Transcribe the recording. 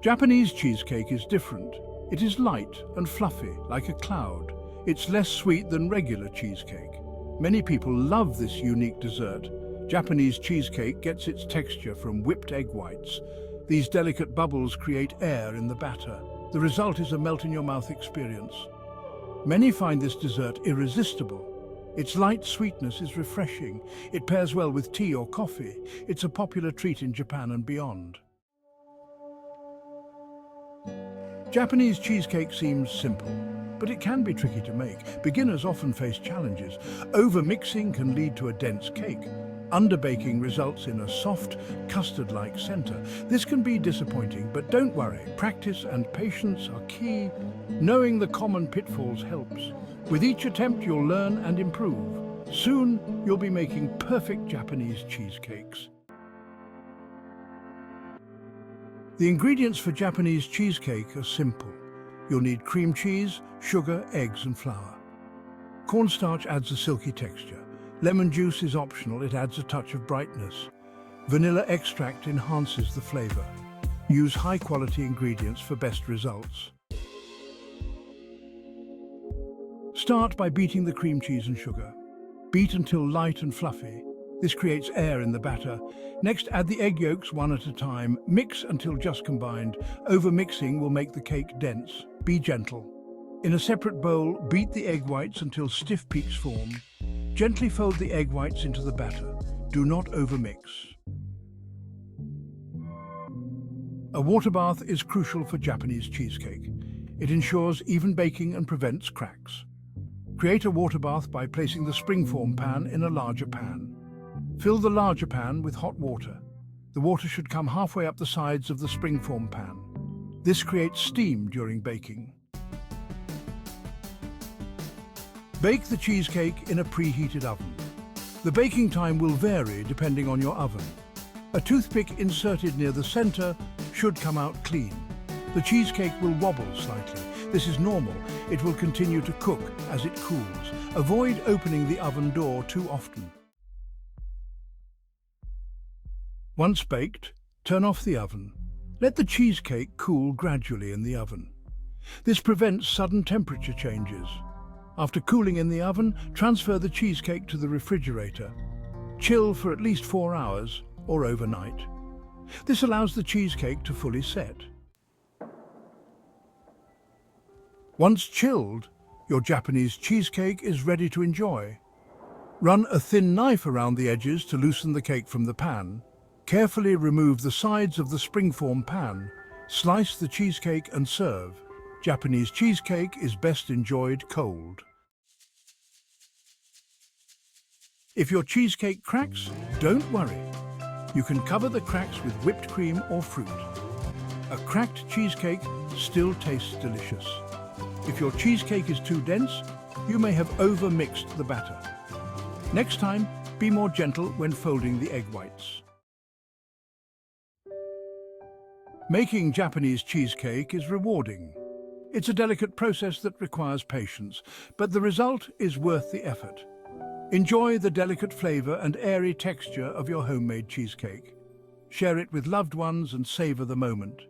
Japanese cheesecake is different. It is light and fluffy, like a cloud. It's less sweet than regular cheesecake. Many people love this unique dessert. Japanese cheesecake gets its texture from whipped egg whites. These delicate bubbles create air in the batter. The result is a melt-in-your-mouth experience. Many find this dessert irresistible. Its light sweetness is refreshing. It pairs well with tea or coffee. It's a popular treat in Japan and beyond. Japanese cheesecake seems simple, but it can be tricky to make. Beginners often face challenges. Over-mixing can lead to a dense cake. Underbaking results in a soft, custard-like center. This can be disappointing, but don't worry. Practice and patience are key. Knowing the common pitfalls helps. With each attempt, you'll learn and improve. Soon, you'll be making perfect Japanese cheesecakes. The ingredients for Japanese cheesecake are simple. You'll need cream cheese, sugar, eggs, and flour. Cornstarch adds a silky texture. Lemon juice is optional, it adds a touch of brightness. Vanilla extract enhances the flavor. Use high-quality ingredients for best results. Start by beating the cream cheese and sugar. Beat until light and fluffy. This creates air in the batter. Next, add the egg yolks one at a time. Mix until just combined. Over-mixing will make the cake dense. Be gentle. In a separate bowl, beat the egg whites until stiff peaks form. Gently fold the egg whites into the batter. Do not overmix. A water bath is crucial for Japanese cheesecake. It ensures even baking and prevents cracks. Create a water bath by placing the springform pan in a larger pan. Fill the larger pan with hot water. The water should come halfway up the sides of the springform pan. This creates steam during baking. Bake the cheesecake in a preheated oven. The baking time will vary depending on your oven. A toothpick inserted near the center should come out clean. The cheesecake will wobble slightly. This is normal. It will continue to cook as it cools. Avoid opening the oven door too often. Once baked, turn off the oven. Let the cheesecake cool gradually in the oven. This prevents sudden temperature changes. After cooling in the oven, transfer the cheesecake to the refrigerator. Chill for at least 4 hours or overnight. This allows the cheesecake to fully set. Once chilled, your Japanese cheesecake is ready to enjoy. Run a thin knife around the edges to loosen the cake from the pan. Carefully remove the sides of the springform pan. Slice the cheesecake and serve. Japanese cheesecake is best enjoyed cold. If your cheesecake cracks, don't worry. You can cover the cracks with whipped cream or fruit. A cracked cheesecake still tastes delicious. If your cheesecake is too dense, you may have over-mixed the batter. Next time, be more gentle when folding the egg whites. Making Japanese cheesecake is rewarding. It's a delicate process that requires patience, but the result is worth the effort. Enjoy the delicate flavor and airy texture of your homemade cheesecake. Share it with loved ones and savor the moment.